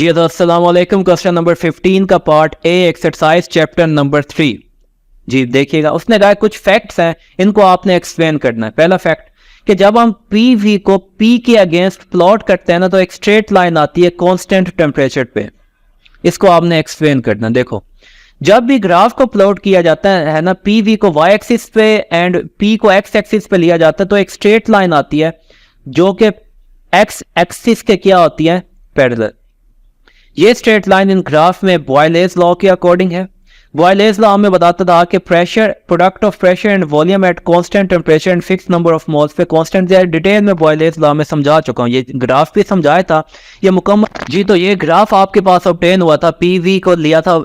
जी अस्सलाम वालेकुम। Question number 15 का part A, exercise chapter number 3। जी देखिएगा, उसने कहा कुछ फैक्ट्स हैं, इनको आपने एक्सप्लेन करना है। पहला फैक्ट कि जब हम पी वी को पी के अगेंस्ट प्लॉट करते हैं ना, तो एक स्ट्रेट लाइन आती है कांस्टेंट टेम्परेचर पे। इसको आपने एक्सप्लेन करना। देखो, जब भी ग्राफ को प्लॉट किया जाता है ना, पी वी को वाई एक्सिस पे एंड पी को एक्स एक्सिस पे लिया जाता है, तो एक स्ट्रेट लाइन आती है जो कि एक्स एक्सिस के क्या होती है, पैरेलल। ये स्ट्रेट लाइन इन ग्राफ में बॉयलेज लॉ के अकॉर्डिंग है। बॉयलेज लॉ हमें बताता था कि pressure, product of pressure and volume at constant temperature and fix number of moles पे कांस्टेंट। डिटेल में बॉयलेज लॉ में समझा चुका हूँ, ये ग्राफ भी समझाया था, ये मुकम्मल। जी तो ये ग्राफ आपके पास ऑब्टेन हुआ था, पी वी को लिया था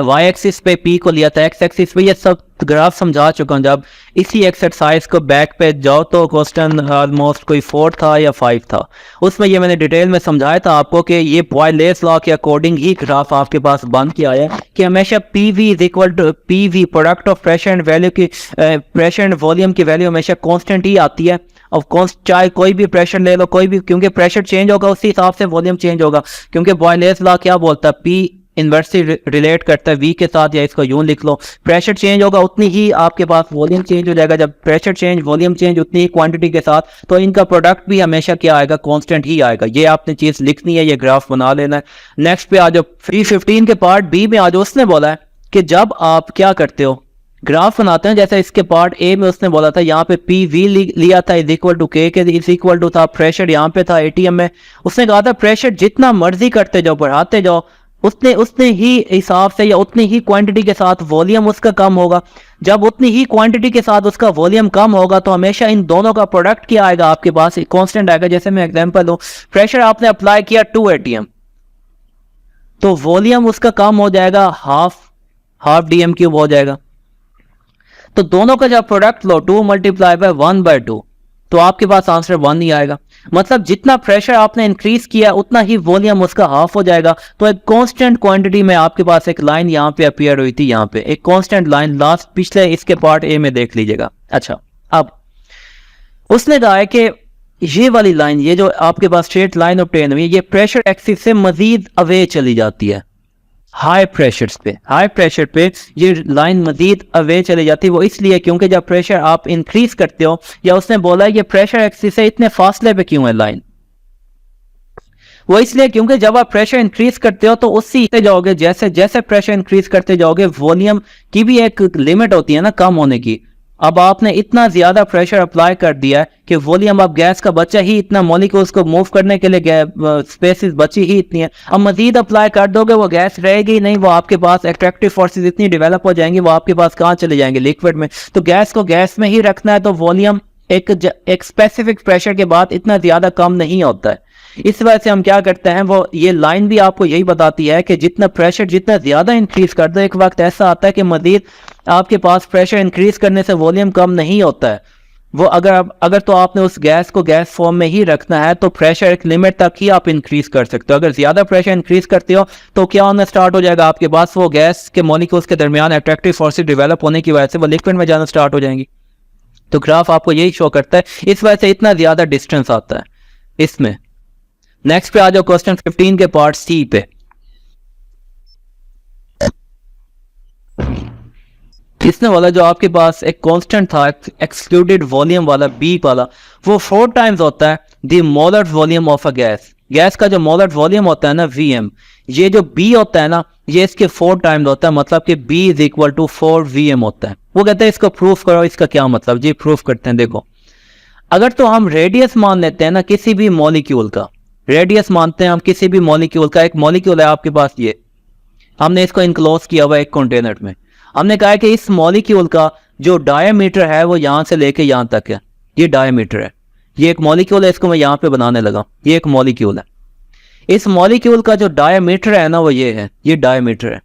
वाई एक्सिस पे, पी को लिया था एक्स एक्सिस पे। ये सब ग्राफ समझा चुका हूँ। जब इसी एक्सरसाइज को बैक पे जाओ तो क्वेश्चन ऑलमोस्ट कोई 4 था या 5 था, उसमें ये मैंने डिटेल में समझाया था आपको कि ये बॉयलेज लॉ के अकॉर्डिंग ही ग्राफ आपके पास बन के आया कि हमेशा P V is equal to P V, product of pressure and value की, प्रेशर एंड वॉल्यूम की वैल्यू हमेशा कांस्टेंट ही आती है। और चाहे कोई भी प्रेशर ले लो, कोई भी, क्योंकि प्रेशर चेंज होगा उसी हिसाब से वॉल्यूम चेंज होगा। क्योंकि बॉयलेज लॉ क्या बोलता है, पी इन्वर्सली रिलेट करता है वी के साथ, या इसको यूं लिख लो, प्रेशर चेंज होगा उतनी ही आपके पास वॉल्यूम चेंज हो जाएगा। जब प्रेशर चेंज वॉल्यूम चेंज उतनी ही क्वांटिटी के साथ, तो इनका प्रोडक्ट भी हमेशा क्या आएगा, कांस्टेंट ही आएगा। ये आपने चीज लिखनी है, ये ग्राफ बना लेना है। नेक्स्ट पे आ जाओ, 315 के पार्ट बी में आ जाओ। उसने बोला है कि जब आप क्या करते हो, ग्राफ बनाते हैं, जैसे इसके पार्ट ए में उसने बोला था यहाँ पे पी वी लिया था इज इक्वल टू के इज इक्वल टू था प्रेशर, यहाँ पे था एटीएम में। उसने कहा था प्रेशर जितना मर्जी करते जाओ, बढ़ाते जाओ, उतने ही हिसाब से या उतनी ही क्वांटिटी के साथ वॉल्यूम उसका कम होगा। जब उतनी ही क्वांटिटी के साथ उसका वॉल्यूम कम होगा, तो हमेशा इन दोनों का प्रोडक्ट क्या आएगा आपके पास, कांस्टेंट आएगा। जैसे मैं एग्जांपल दूं, प्रेशर आपने अप्लाई किया 2 atm, तो वॉल्यूम उसका कम हो जाएगा, हाफ डीएम क्यूब हो जाएगा। तो दोनों का जब प्रोडक्ट लो 2 मल्टीप्लाई बाय 1/2, तो आपके पास आंसर 1 ही आएगा। मतलब जितना प्रेशर आपने इंक्रीज किया उतना ही वॉल्यूम उसका हाफ हो जाएगा। तो एक कांस्टेंट क्वांटिटी में आपके पास एक लाइन यहाँ पे अपीयर हुई थी, यहाँ पे एक कांस्टेंट लाइन लास्ट पिछले इसके पार्ट ए में देख लीजिएगा। अच्छा, अब उसने कहा है कि ये वाली लाइन, ये जो आपके पास स्ट्रेट लाइन ऑब्टेन हुई, ये प्रेशर एक्सिस से मजीद अवे चली जाती है। हाई प्रेशर पे ये लाइन मजीद अवे चली जाती है। वो इसलिए क्योंकि जब प्रेशर आप इंक्रीज करते हो, या उसने बोला ये प्रेशर एक्सिस से इतने फासले पे क्यों है लाइन, वो इसलिए क्योंकि जब आप प्रेशर इंक्रीज करते हो तो उससे जाओगे, जैसे जैसे प्रेशर इंक्रीज करते जाओगे, वॉल्यूम की भी एक लिमिट होती है ना कम होने की। अब आपने इतना ज्यादा प्रेशर अप्लाई कर दिया है कि वॉल्यूम, अब गैस का बचा ही इतना, मॉलिक्यूल्स को मूव करने के लिए स्पेसेस बची ही इतनी है। अब मजीद अप्लाई कर दोगे, वो गैस रहेगी नहीं, वो आपके पास एट्रैक्टिव फोर्सेस इतनी डेवलप हो जाएंगी, वो आपके पास कहाँ चले जाएंगे, लिक्विड में। तो गैस को गैस में ही रखना है, तो वॉल्यूम एक स्पेसिफिक प्रेशर के बाद इतना ज्यादा कम नहीं होता है। इस वजह से हम क्या करते हैं, वो ये लाइन भी आपको यही बताती है कि जितना प्रेशर जितना ज्यादा इंक्रीज कर दो, एक वक्त ऐसा आता है कि मजीद आपके पास प्रेशर इंक्रीज करने से वॉल्यूम कम नहीं होता है। वो अगर तो आपने उस गैस को गैस फॉर्म में ही रखना है, तो प्रेशर एक लिमिट तक ही आप इंक्रीज कर सकते हो। अगर ज्यादा प्रेशर इंक्रीज करते हो तो क्या होना स्टार्ट हो जाएगा, आपके पास वो गैस के मॉलिक्यूल्स के दरमियान अट्रैक्टिव फोर्सेस डेवलप होने की वजह से वो लिक्विड में जाना स्टार्ट हो जाएंगी। तो ग्राफ आपको यही शो करता है, इस वजह से इतना ज्यादा डिस्टेंस आता है इसमें। नेक्स्ट पे आ जाओ, क्वेश्चन 15 के पार्ट सी पे। इसने वाला जो आपके पास एक कांस्टेंट था एक्सक्लूडेड वॉल्यूम वाला बी वाला, वो 4 टाइम्स होता है the molar volume of a gas. Gas का जो मोलर वॉल्यूम होता है ना, वीएम, ये जो बी होता है ना, ये इसके 4 टाइम्स होता है। मतलब कि B is equal to 4 VM होता है। वो कहते हैं इसको प्रूफ करो, इसका क्या मतलब जी, प्रूफ करते हैं। देखो, अगर तो हम रेडियस मान लेते हैं ना किसी भी मॉलिक्यूल का, रेडियस मानते हैं हम किसी भी मॉलिक्यूल का। एक मॉलिक्यूल है आपके पास, ये हमने इसको इनक्लोज किया हुआ एक कंटेनर में। हमने कहा है कि इस मॉलिक्यूल का जो डायमीटर है वो यहां से लेके यहां तक है, ये डायमीटर है। ये एक मॉलिक्यूल है, इसको मैं यहां पे बनाने लगा, ये एक मॉलिक्यूल है। इस मॉलिक्यूल का जो डायमीटर है ना, वो ये है, ये डायमीटर है।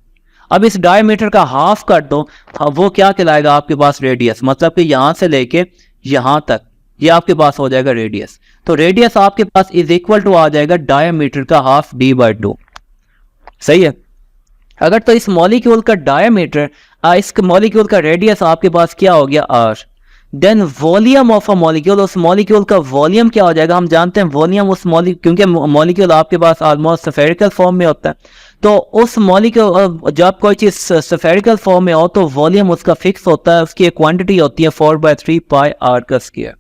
अब इस डायमीटर का हाफ कर दो, वो क्या कहलाएगा आपके पास, रेडियस। मतलब कि यहां से लेके यहां तक ये आपके पास हो जाएगा रेडियस। तो रेडियस आपके पास इज इक्वल टू आ जाएगा डायमीटर का हाफ d/2। सही है। अगर तो इस मॉलिक्यूल का डायमीटर, इस मॉलिक्यूल का रेडियस आपके पास क्या हो गया r, then volume of a molecule, उस मॉलिक्यूल का वॉल्यूम क्या हो जाएगा, हम जानते हैं वॉल्यूम उस क्योंकि मॉलिक्यूल आपके पास ऑलमोस्ट स्फेरिकल फॉर्म में होता है, तो उस मॉलिक्यूल जब कोई चीज स्फेरिकल फॉर्म में हो तो वॉल्यूम उसका फिक्स होता है, उसकी एक क्वांटिटी होती है 4/3 पाई आर का स्क्वायर।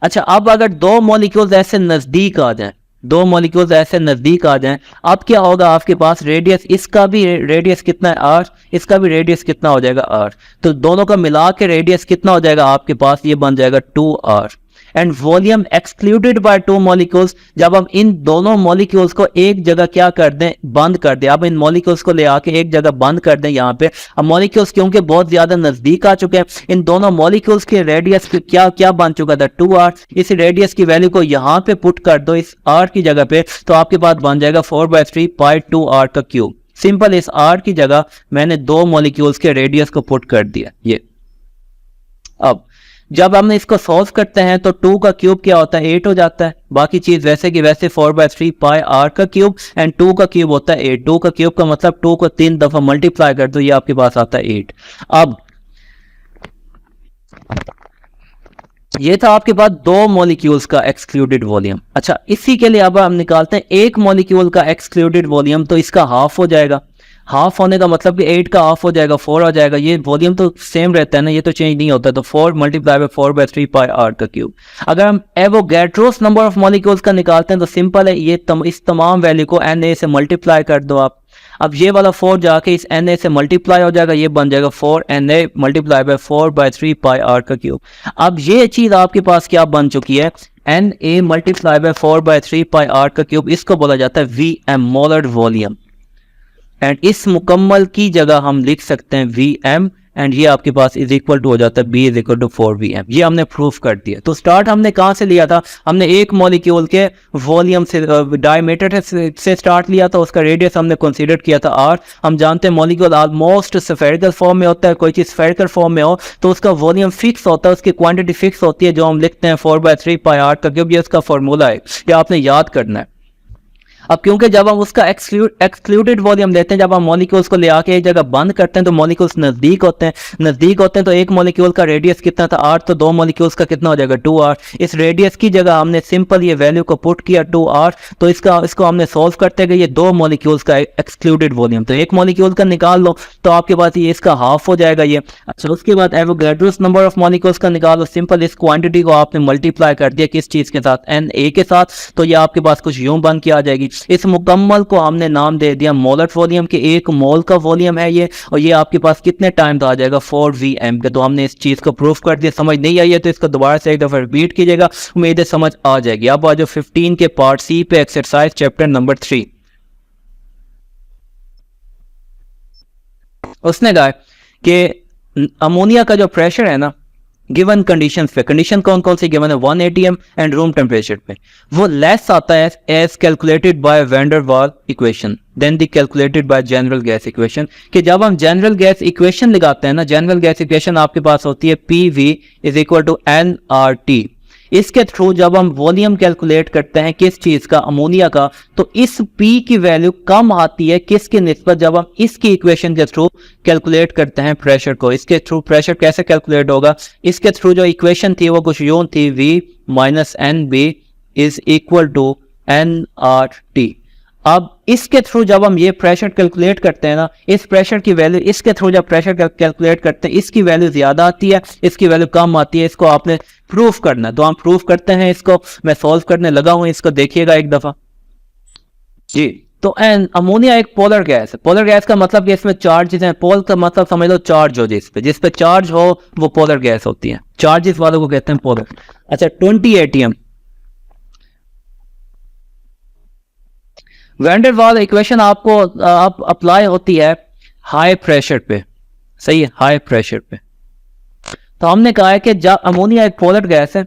अच्छा, अब अगर दो मॉलिक्यूल्स ऐसे नजदीक आ जाएं, दो मॉलिक्यूल्स ऐसे नजदीक आ जाएं, अब क्या होगा, आपके पास रेडियस, इसका भी रेडियस कितना है आर, इसका भी रेडियस कितना हो जाएगा आर, तो दोनों का मिला के रेडियस कितना हो जाएगा आपके पास, ये बन जाएगा 2r। And volume excluded by 2 molecules, जब हम इन दोनों मॉलिक्यूल्स को एक जगह क्या कर दें, बंद कर दें, अब इन मॉलिक्यूल्स को ले आके एक जगह बंद कर दें यहाँ पे, अब मॉलिक्यूल्स क्योंकि बहुत ज्यादा नजदीक आ चुके हैं, इन दोनों मॉलिक्यूल्स के रेडियस क्या क्या बन चुका था 2r, इस रेडियस की वैल्यू को यहाँ पे पुट कर दो इस r की जगह पे, तो आपके पास बन जाएगा 4/3 पाई 2r का क्यूब। सिंपल, इस r की जगह मैंने दो मॉलिक्यूल्स के रेडियस को पुट कर दिया ये। अब जब हमने इसको सॉल्व करते हैं तो 2 का क्यूब क्या होता है 8 हो जाता है, बाकी चीज वैसे की वैसे 4/3 पाई आर का क्यूब एंड 2 का क्यूब होता है 8। 2 का क्यूब का मतलब 2 को 3 दफा मल्टीप्लाई कर दो, ये आपके पास आता है 8। अब ये था आपके पास दो मॉलिक्यूल्स का एक्सक्लूडेड वॉल्यूम। अच्छा, इसी के लिए अब हम निकालते हैं एक मॉलिक्यूल का एक्सक्लूडेड वॉल्यूम, तो इसका हाफ हो जाएगा, हाफ होने का मतलब कि 8 का हाफ हो जाएगा 4 हो जाएगा, ये वॉल्यूम तो सेम रहता है ना, ये तो चेंज नहीं होता, तो 4 मल्टीप्लाई बाय 4/3 पाई आर का क्यूब। अगर हम एवोगैड्रोस नंबर ऑफ मॉलिक्यूल्स का निकालते हैं तो सिंपल है, ये इस तमाम वैल्यू को Na से मल्टीप्लाई कर दो आप, अब ये वाला 4 जाके इस Na से मल्टीप्लाई हो जाएगा, ये बन जाएगा 4Na multiply by 4/3 pi r का क्यूब। अब ये चीज आपके पास क्या बन चुकी है, Na multiply by 4/3 pi r का क्यूब, इसको बोला जाता है Vm, मोलर वॉल्यूम। एंड इस मुकम्मल की जगह हम लिख सकते हैं Vm, एंड ये आपके पास इज इक्वल टू हो जाता है B is equal to 4Vm। ये हमने प्रूफ कर दिया। तो स्टार्ट हमने कहाँ से लिया था, हमने एक मॉलिक्यूल के वॉल्यूम से, डायमीटर से स्टार्ट लिया था, उसका रेडियस हमने कंसीडर किया था r। हम जानते हैं मॉलिक्यूल ऑलमोस्ट स्फेरिकल फॉर्म में होता है, कोई चीज स्फेरिकल फॉर्म में हो तो उसका वॉल्यूम फिक्स होता है, उसकी क्वांटिटी फिक्स होती है, जो हम लिखते हैं 4/3 पाई आर का क्यूब, ये उसका फॉर्मूला है, ये आपने याद करना है। अब क्योंकि जब हम उसका एक्सक्लूडेड वॉल्यूम लेते हैं, जब हम मॉलिक्यूल्स को ले आके एक जगह बंद करते हैं तो मॉलिक्यूल्स नजदीक होते हैं, तो एक मॉलिक्यूल का रेडियस कितना था 8, तो दो मॉलिक्यूल्स का कितना हो जाएगा 2r। इस रेडियस की जगह हमने सिंपल ये वैल्यू को पुट किया 2r, तो इसको हमने सॉल्व करते गए, ये दो मॉलिक्यूल्स का एक्सक्लूडेड वॉल्यूम, तो एक मॉलिक्यूल का निकाल लो तो आपके पास ये इसका हाफ हो जाएगा ये। अच्छा, उसके बाद एवोगैड्रोस नंबर ऑफ मॉलिक्यूल्स का निकालो, सिंपल इस क्वांटिटी को आपने मल्टीप्लाई कर दिया किस चीज के साथ, Na के साथ, तो ये आपके पास कुछ यूं बन के आ जाएगी। इस मुकम्मल को हमने नाम दे दिया मोलर वॉल्यूम के, एक मोल का वॉल्यूम है ये, और ये आपके पास कितने टाइम तो आ जाएगा 4Vm के। तो हमने इस चीज को प्रूफ कर दिया। समझ नहीं आई है तो इसको दोबारा से एक दफा रिपीट कीजिएगा, उम्मीद है समझ आ जाएगी। अब आ जाओ 15 के पार्ट सी पे, एक्सरसाइज चैप्टर नंबर 3। उसने कहा कि अमोनिया का जो प्रेशर है ना, गिवन कंडीशन पे, कंडीशन कौन कौन सी गिवन है 1 atm एंड रूम टेम्परेचर पे, वो लेस आता है as calculated by van der Waals equation then the calculated by general gas equation. कि जब हम जनरल गैस इक्वेशन लगाते हैं ना, जनरल गैस इक्वेशन आपके पास होती है PV is equal to nRT। इसके थ्रू जब हम वॉल्यूम कैलकुलेट करते हैं किस चीज का, अमोनिया का, तो इस P की वैल्यू कम आती है किसके निस्बत, जब हम इसकी इक्वेशन के थ्रू कैलकुलेट करते हैं प्रेशर को। इसके थ्रू प्रेशर कैसे कैलकुलेट होगा, इसके थ्रू जो इक्वेशन थी वो कुछ यूं थी, V minus NB is equal to nRT। अब इसके थ्रू जब हम ये प्रेशर कैलकुलेट करते हैं ना, इस प्रेशर की वैल्यू, इसके थ्रू जब प्रेशर कैलकुलेट करते हैं, इसकी वैल्यू ज्यादा आती है, इसकी वैल्यू कम आती है। इसको आपने प्रूफ करना है, तो हम प्रूफ करते हैं इसको, मैं सॉल्व करने लगा हूं, इसको देखिएगा एक दफा जी। तो अमोनिया एक पोलर गैस है। पोलर गैस का मतलब कि इसमें चार्जेस हैं, पोल का मतलब समझ लो चार्ज हो, जिस पे चार्ज हो वो पोलर गैस होती है, चार्जेस वालों को कहते हैं पोलर। अच्छा, 20 atm van der Waals equation आपको अप्लाई होती है हाई प्रेशर पे, सही है, हाई प्रेशर पे। तो हमने कहा है कि जब अमोनिया एक पोलर गैस है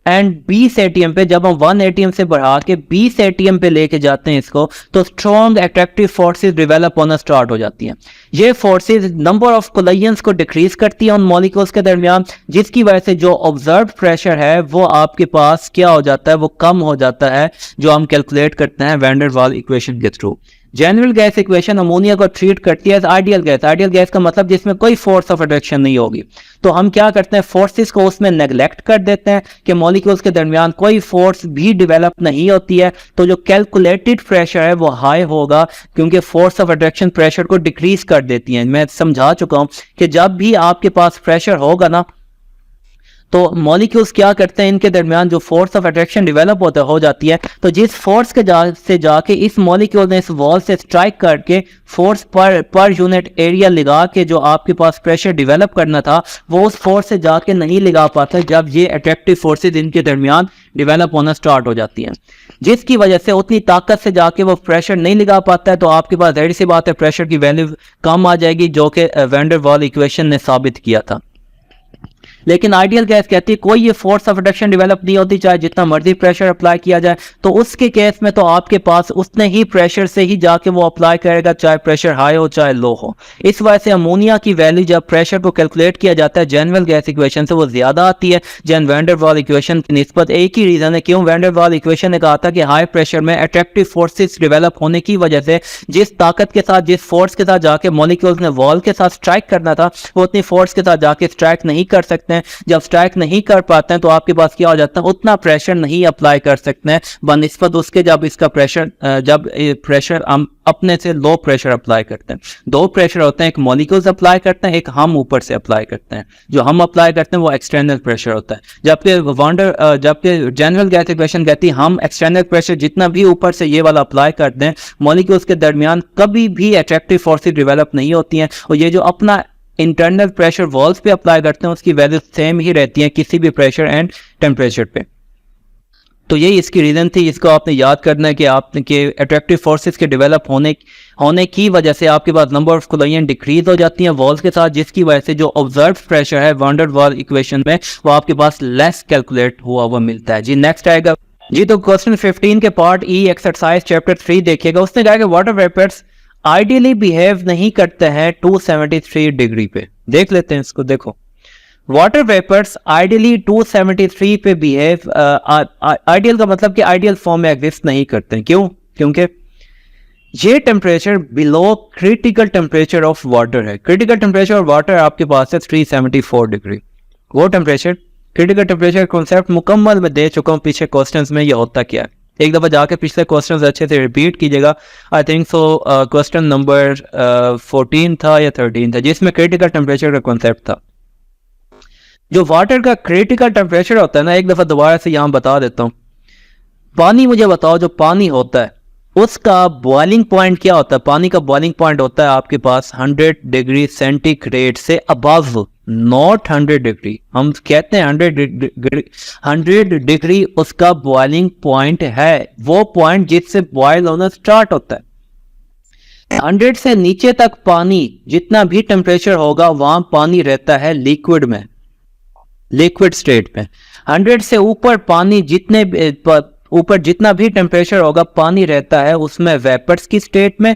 एंड 20 atm पे, जब हम 1 atm से बढ़ा के 20 atm पे लेके जाते हैं इसको, तो स्ट्रॉन्ग अट्रैक्टिव फोर्सेस डेवलप होना स्टार्ट हो जाती हैं। ये फोर्सेस नंबर ऑफ कोलिजन्स को डिक्रीज करती है उन मॉलिक्यूल्स के दरमियान, जिसकी वजह से जो ऑब्जर्व प्रेशर है वो आपके पास क्या हो जाता है, वो कम हो जाता है, जो हम कैलकुलेट करते हैं वैन डर वाल इक्वेशन के through. General gas equation ammonia को ट्रीट करती है as ideal gas. Ideal gas का मतलब जिसमें कोई फोर्स ऑफ अट्रैक्शन नहीं होगी। तो हम क्या करते हैं, फोर्सेस को उसमें नेग्लेक्ट कर देते हैं कि मॉलिक्यूल्स के दरमियान कोई फोर्स भी डेवलप नहीं होती है, तो जो कैलकुलेटेड प्रेशर है वो हाई होगा, क्योंकि फोर्स ऑफ अट्रैक्शन प्रेशर को डिक्रीज कर देती है। मैं समझा चुका हूं कि जब भी आपके पास प्रेशर होगा ना, तो मॉलिक्यूल्स क्या करते हैं, इनके दरमियान जो फोर्स ऑफ अट्रैक्शन डेवलप हो जाती है, तो जिस फोर्स के से जाके इस मॉलिक्यूल ने इस वॉल से स्ट्राइक करके फोर्स पर यूनिट एरिया लगा के जो आपके पास प्रेशर डेवलप करना था, वो उस फोर्स से जाके नहीं लगा पाता जब ये अट्रैक्टिव फोर्सेज इनके दरमियान डेवलप होना स्टार्ट हो जाती हैं, जिसकी वजह से उतनी ताकत से जाके वो प्रेशर नहीं लगा पाता है। तो आपके पास जाहिर सी बात है प्रेशर की वैल्यू कम आ जाएगी, जो कि वैन डर वाल इक्वेशन ने साबित किया था। लेकिन आइडियल गैस कहती है कोई ये फोर्स ऑफ अट्रैक्शन डेवलप नहीं होती, चाहे जितना मर्जी प्रेशर अप्लाई किया जाए, तो उसके केस में तो आपके पास उतने ही प्रेशर से ही जाके वो अप्लाई करेगा, चाहे प्रेशर हाई हो चाहे लो हो। इस वजह से अमोनिया की वैल्यू जब प्रेशर को कैलकुलेट किया जाता है जनरल गैस इक्वेशन से, वो ज्यादा आती है जन वैन डर वाल इक्वेशन की निस्बत। एक ही रीजन है क्यों वैन डर वाल इक्वेशन ने कहा था कि हाई प्रेशर में अट्रैक्टिव फोर्सेस डेवलप होने की वजह से जिस ताकत के साथ, जिस फोर्स के साथ जाके मॉलिक्यूल्स ने वॉल के साथ स्ट्राइक करना था, वो उतनी फोर्स के साथ जाके स्ट्राइक नहीं कर सकते हैं। जब स्ट्राइक नहीं कर पाते हैं तो आपके पास क्या हो जाता है, उतना प्रेशर नहीं अप्लाई कर सकते हैं बनिस्बत उसके जब इसका प्रेशर, जब प्रेशर हम अपने से लो प्रेशर अप्लाई करते हैं। दो प्रेशर होते हैं, एक मॉलिक्यूल्स अप्लाई करते हैं, एक हम ऊपर से अप्लाई करते हैं। जो हम अप्लाई करते हैं वो एक्सटर्नल प्रेशर होता है, जबकि जनरल गैस इक्वेशन कहती है हम एक्सटर्नल प्रेशर जितना भी ऊपर से ये वाला अप्लाई करते हैं, मॉलिक्यूल्स के दरमियान कभी भी अट्रैक्टिव फोर्सेस डेवलप नहीं होती हैं, और ये जो अपना इंटरनल प्रेशर वॉल्स पे अप्लाई करते हैं उसकी वैल्यू सेम ही रहती है किसी भी प्रेशर एंड टेम्परेचर पे। तो यही इसकी रीजन थी, इसको आपने याद करना है कि आपने के अट्रैक्टिव फोर्सेस के डेवलप होने की वजह से आपके पास नंबर ऑफ कोलोनियन डिक्रीज हो जाती हैं वॉल्स के साथ, जिसकी वजह से जो ऑब्जर्व प्रेशर है वैन डर वाल इक्वेशन में वो आपके पास लेस कैलकुलेट हुआ हुआ मिलता है। जी नेक्स्ट आएगा जी, तो क्वेश्चन 15 के पार्ट ई एक्सरसाइज चैप्टर 3 देखिएगा। उसने कहा कि वाटर वेपर्स आइडियली बिहेव नहीं करते हैं 273 डिग्री पे। देख लेते हैं इसको, देखो वाटर वेपर्स आइडियली 273 पे बिहेव, आइडियल का मतलब कि आइडियल फॉर्म में एग्जिस्ट नहीं करते हैं। क्यों? क्योंकि ये temperature below critical temperature of water है। क्रिटिकल टेम्परेचर ऑफ वाटर आपके पास है 374 डिग्री। वो टेम्परेचर, क्रिटिकल टेम्परेचर कॉन्सेप्ट मुकम्मल में दे चुका हूं पीछे क्वेश्चंस में, ये होता क्या है। एक दफा जाके पिछले क्वेश्चंस अच्छे से रिपीट कीजिएगा। I think so question number 14 था या 13 था, जिसमें क्रिटिकल टेम्परेचर का कॉन्सेप्ट था। जो वाटर का क्रिटिकल टेम्परेचर होता है ना, एक दफा दोबारा से यहां बता देता हूं। पानी, मुझे बताओ जो पानी होता है उसका बॉइलिंग पॉइंट क्या होता है? पानी का बॉइलिंग पॉइंट होता है आपके पास 100 डिग्री सेंटीग्रेड से अबव, नॉट 100 डिग्री। हम कहते हैं 100 डिग्री उसका बॉइलिंग पॉइंट है, वो पॉइंट जिससे बॉयल होना स्टार्ट होता है। 100 से नीचे तक पानी जितना भी टेम्परेचर होगा वहां पानी रहता है लिक्विड में, लिक्विड स्टेट में। 100 से ऊपर पानी ऊपर जितना भी टेम्परेचर होगा पानी रहता है उसमें वेपर्स की स्टेट में,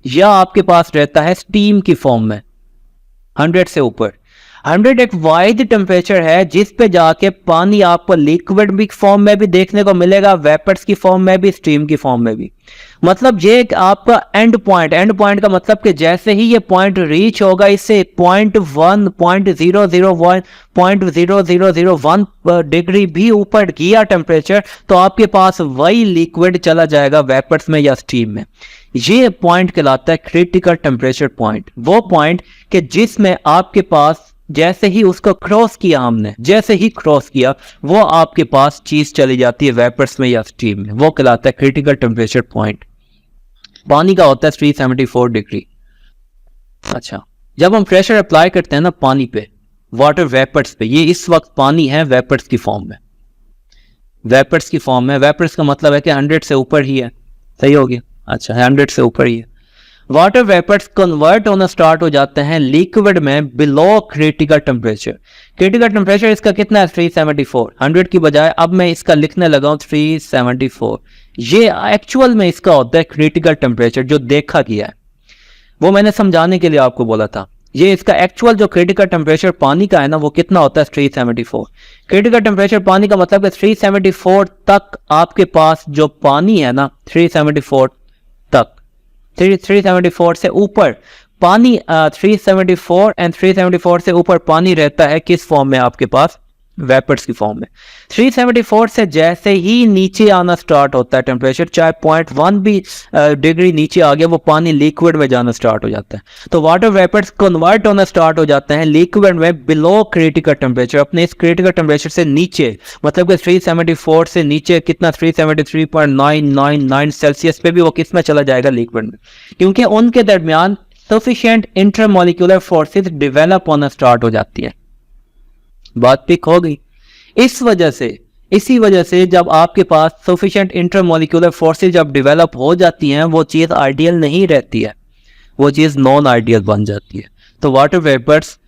या आपके पास रहता है स्टीम की फॉर्म में। 100 से ऊपर 100 एक वाइड टेम्परेचर है जिस पे जाके पानी आपको लिक्विड भी फॉर्म में भी देखने को मिलेगा, वेपर्स की फॉर्म में भी, स्टीम की फॉर्म में भी। मतलब ये आपका एंड पॉइंट का मतलब कि जैसे ही ये पॉइंट रीच होगा, इससे 0.1, 0.001, 0.0001 डिग्री भी ऊपर गया टेम्परेचर, तो आपके पास वही लिक्विड चला जाएगा वेपर्स में या स्टीम में। ये पॉइंट कहलाता है क्रिटिकल टेम्परेचर पॉइंट। वो पॉइंट कि जिसमें आपके पास जैसे ही उसको क्रॉस किया, हमने जैसे ही क्रॉस किया, वो आपके पास चीज चली जाती है वेपर्स में या स्टीम में, वो कहलाता है क्रिटिकल टेम्परेचर पॉइंट। पानी का होता है 374 डिग्री। अच्छा, जब हम प्रेशर अप्लाई करते हैं ना पानी पे, वाटर वेपर्स पे, ये इस वक्त पानी है वेपर्स की फॉर्म में, वेपर्स की फॉर्म में। वेपर्स का मतलब है कि 100 से ऊपर ही है, सही हो गया। अच्छा, 100 से ऊपर ही है। वाटर वेपर्स कन्वर्ट होना स्टार्ट हो जाते हैं लिक्विड में below critical temperature. Critical temperature इसका कितना है? 374। 100 की बजाय अब मैं इसका लिखने लगा हूं 374। ये एक्चुअल में इसका होता है क्रिटिकल टेम्परेचर जो देखा गया है, वो मैंने समझाने के लिए आपको बोला था। ये इसका एक्चुअल जो क्रिटिकल टेम्परेचर पानी का है ना, वो कितना होता है? 374। क्रिटिकल टेम्परेचर पानी का मतलब है 374 तक आपके पास जो पानी है ना, 374 तक 374 से ऊपर पानी 374 एंड 374 से ऊपर पानी रहता है किस फॉर्म में आपके पास, वेपर्स की फॉर्म में। 374 से जैसे ही नीचे आना स्टार्ट होता है टेम्परेचर, चाहे 0.1 भी डिग्री नीचे आ गया, वो पानी लिक्विड में जाना स्टार्ट हो जाता है। तो वाटर वेपर्स कन्वर्ट होना स्टार्ट हो जाते हैं लिक्विड में बिलो क्रिटिकल टेम्परेचर, अपने इस क्रिटिकल टेम्परेचर से नीचे, मतलब कि 374 से नीचे कितना 373.999 सेल्सियस पे भी वो किस में चला जाएगा, लिक्विड में, क्योंकि उनके दरमियान सफिशिएंट इंटरमोलिकुलर फोर्सेस डेवलप होना स्टार्ट हो जाती है। बात पिक हो गई। इसी वजह से जब आपके पास सफिशिएंट इंटरमोलिकुलर फोर्सेस जब डेवलप हो जाती हैं, वो चीज़ आइडियल नहीं रहती है, वो चीज़ नॉन आइडियल बन जाती है। तो वाटर वेपर्स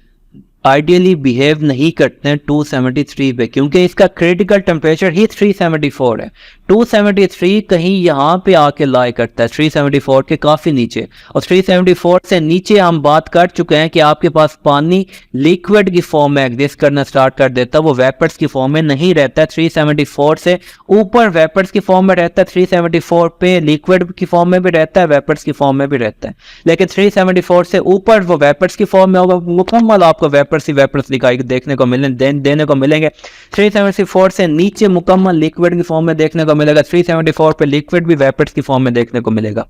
आइडियली बिहेव नहीं करते हैं 273 पे, क्योंकि इसका क्रिटिकल टेम्परेचर ही 374 है। 273 कहीं यहाँ पे आके लाई करता है 374 के काफ़ी नीचे, और 374 से नीचे हम बात कर चुके हैं कि आपके पास पानी लिक्विड की फॉर्म में एग्जिस्ट करना स्टार्ट कर देता है, वो वेपर्स की फॉर्म में नहीं रहता है। 374 से ऊपर वेपर्स की फॉर्म में रहता है, 374 पे लिक्विड की फॉर्म में भी रहता है, वेपर्स की फॉर्म में भी रहता है। लेकिन 374 से ऊपर वो वेपर्स की फॉर्म में होगा, मुकम्मल आपको वेपर्स दिखाई देने को मिलेंगे। 374 से नीचे मुकम्मल लिक्विड की फॉर्म में देखने को मिलेगा, 374 पे लिक्विड भी वेपर्स की फॉर्म में देखने को मिलेगा।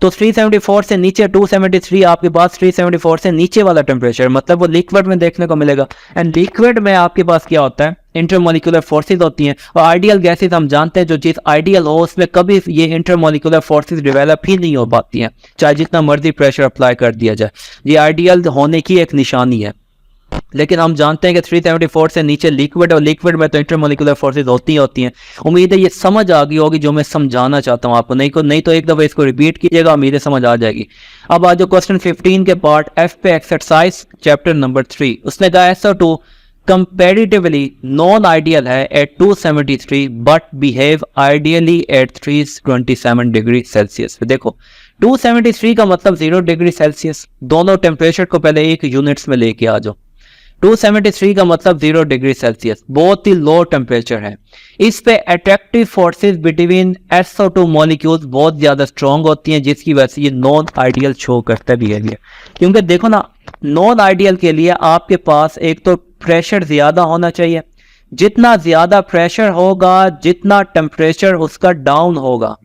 तो 374 से नीचे 273 आपके पास 374 से नीचे वाला टेम्परेचर, मतलब वो लिक्विड में देखने को मिलेगा। एंड लिक्विड में आपके पास क्या होता है, इंटरमोलिकुलर फोर्सेस होती हैं, और आइडियल गैसेस हम जानते हैं जो चीज़ आइडियल हो उसमें कभी ये इंटरमोलिकुलर फोर्सेस डेवलप ही नहीं हो पाती हैं, चाहे जितना मर्जी प्रेशर अप्लाई कर दिया जाए। ये आइडियल होने की एक निशानी है। लेकिन हम जानते हैं कि 374 से नीचे लिक्विड, और लिक्विड में तो इंटरमोलिकुलर फोर्सेस होती हैं। उम्मीद है ये समझ आ गई होगी जो मैं समझाना चाहता हूँ आपको, नहीं तो एक दफ़ा इसको रिपीट कीजिएगा, उम्मीद है समझ आ जाएगी। अब आज जो क्वेश्चन 15 के पार्ट F पे एक्सरसाइज चैप्टर नंबर 3, उसने कहा SO2 कंपेरेटिवली नॉन आइडियल है at 273 but behave ideally at 327 degree Celsius. देखो 273 का मतलब 0 डिग्री सेल्सियस, दोनों टेम्परेचर को पहले एक यूनिट्स में लेके आ जाओ। 273 का मतलब 0 डिग्री सेल्सियस, बहुत ही लो टेम्परेचर है। इस पे attractive forces between SO2 molecules बहुत ज्यादा स्ट्रॉन्ग होती हैं, जिसकी वजह से ये नॉन आइडियल शो करता है बिहेवियर। क्योंकि देखो ना, नॉन आइडियल के लिए आपके पास एक तो प्रेशर ज्यादा होना चाहिए, जितना ज्यादा प्रेशर होगा जितना टेम्परेचर उसका डाउन होगा,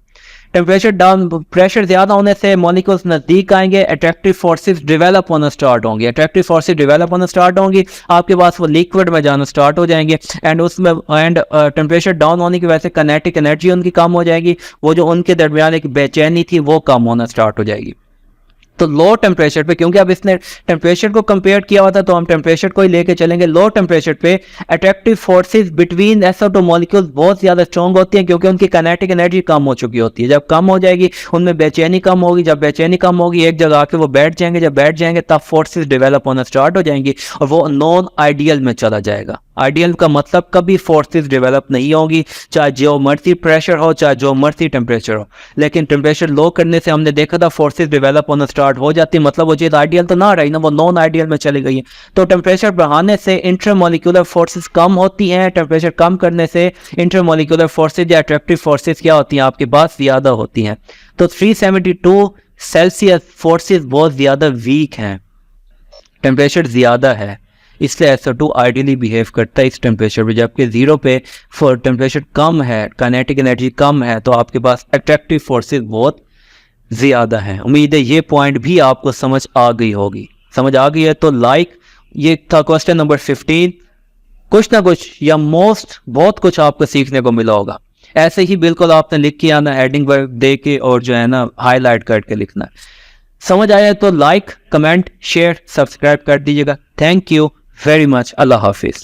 टेम्परेचर डाउन, प्रेशर ज्यादा होने से मॉलिक्यूल्स नजदीक आएंगे, अट्रैक्टिव फोर्सेस डेवलप होना स्टार्ट होंगे, अट्रैक्टिव फोर्सेस डेवलप होना स्टार्ट होंगी, आपके पास वो लिक्विड में जाना स्टार्ट हो जाएंगे। एंड टेम्परेचर डाउन होने की वजह से काइनेटिक एनर्जी उनकी कम हो जाएगी, वो जो उनके दरमियान एक बेचैनी थी वो कम होना स्टार्ट हो जाएगी। तो लो टेम्परेचर पे, क्योंकि अब इसने टेम्परेचर को कंपेयर किया हुआ था तो हम टेम्परेचर को ही लेके चलेंगे। लो टेम्परेचर पे attractive forces between SO2 molecules बहुत ज्यादा स्ट्रॉन्ग होती हैं, क्योंकि उनकी काइनेटिक एनर्जी कम हो चुकी होती है। जब कम हो जाएगी उनमें बेचैनी कम होगी, जब बेचैनी कम होगी एक जगह आके वो बैठ जाएंगे, जब बैठ जाएंगे तब फोर्सेस डेवलप होना स्टार्ट हो जाएंगी और वो नॉन आइडियल में चला जाएगा। आइडियल का मतलब कभी फोर्सेस डेवलप नहीं होगी, चाहे जो मर्जी प्रेशर हो, चाहे जो मर्जी टेम्परेचर हो। लेकिन टेम्परेचर लो करने से हमने देखा था फोर्सेस डेवलप होना स्टार्ट हो जाती है, मतलब वो चीज़ आइडियल तो ना रही ना, वो नॉन आइडियल में चली गई है। तो टेम्परेचर बढ़ाने से इंटरमोलिकुलर फोर्सेस कम होती हैं, टेम्परेचर कम करने से इंटरमोलिकुलर फोर्सेस या अट्रैक्टिव फोर्सेस क्या होती हैं आपके पास, ज़्यादा होती हैं। तो 372 सेल्सियस फोर्सेस बहुत ज़्यादा वीक हैं, टेम्परेचर ज़्यादा है, इसलिए SO2 आइडियली बिहेव करता है इस टेम्परेचर पे। जबकि 0 पे टेम्परेचर कम है, काइनेटिक एनर्जी कम है, तो आपके पास अट्रैक्टिव फोर्सेस बहुत ज़्यादा हैं। उम्मीद है ये पॉइंट भी आपको समझ आ गई होगी। समझ आ गई है तो लाइक, ये था क्वेश्चन नंबर 15। कुछ ना कुछ या बहुत कुछ आपको सीखने को मिला होगा। ऐसे ही बिल्कुल आपने लिख के आना, हेडिंग वर्क दे के और जो है ना हाईलाइट करके लिखना। समझ आया तो लाइक, कमेंट, शेयर, सब्सक्राइब कर दीजिएगा। Thank you very much. अल्लाह हाफिज़।